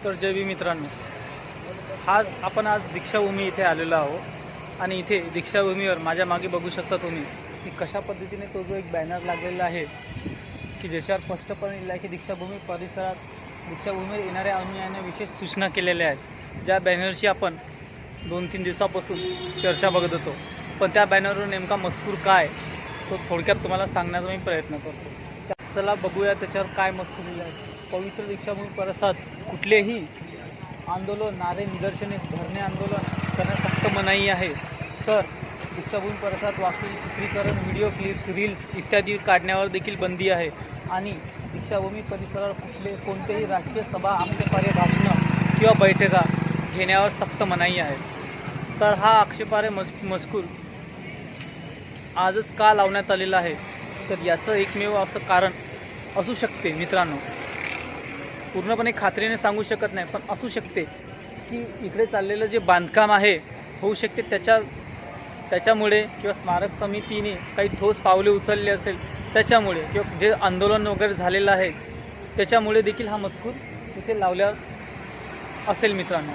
तर जय भीम मित्रांनो, आज दीक्षाभूमी इथे आलेलो आहोत आणि इथे दीक्षाभूमीवर माझ्या मागे बघू शकता तुम्ही की कशा पद्धतीने तो जो एक बॅनर लागलेला आहे की ज्याच्यावर स्पष्टपणे लिहिलं आहे की दीक्षाभूमी परिसरात दीक्षाभूमीवर येणाऱ्या अनुयायांना विशेष सूचना केलेल्या आहेत। ज्या बॅनरची आपण 2-3 दिवसापासून चर्चा बघत होतो, पण त्या बॅनरवर नेमका मजकूर काय तो थोडक्यात तुम्हाला सांगण्याचा मी प्रयत्न करतो। चला बघूया त्याच्यावर काय मजकूर लिहिलं आहे। पवित्र दीक्षाभूमी परिसरात कुठलेही आंदोलन, नारे, निदर्शने, धरणे आंदोलन करण्यास सक्त मनाई आहे। तर दीक्षाभूमी परिसरात वास्तविक चित्रीकरण, व्हिडिओ क्लिप्स, रील्स इत्यादी काढण्यावर देखील बंदी आहे आणि दीक्षाभूमी परिसरात कोणतेही राजकीय सभा, आक्षेपार्ह भाषणं किंवा बैठका घेण्यावर सक्त मनाई आहे। तर हा आक्षेपार्ह मजकूर आजच का लावण्यात आलेला आहे, तर याचं एकमेव असं कारण असू शकते मित्रांनो, पूर्णपणे खात्रीने सांगू शकत नाही, पण असू शकते की इकडे चाललेलं जे बांधकाम आहे होऊ शकते त्याच्यामुळे किंवा स्मारक समितीने काही ठोस पावले उचलले असेल त्याच्यामुळे, किंवा जे आंदोलन वगैरे झालेलं आहे त्याच्यामुळे देखील हा मजकूर इथे लावला असेल मित्रांनो।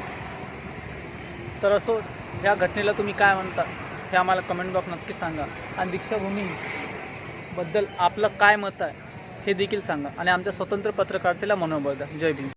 तर असो, ह्या घटनेला तुम्ही काय म्हणता हे आम्हाला कमेंट बॉक्स नक्की सांगा आणि दीक्षाभूमीबद्दल आपलं काय मत आहे हे देखील सांगा आणि आमच्या स्वतंत्र पत्रकारितेला मनोबळ द्या। जय भीम।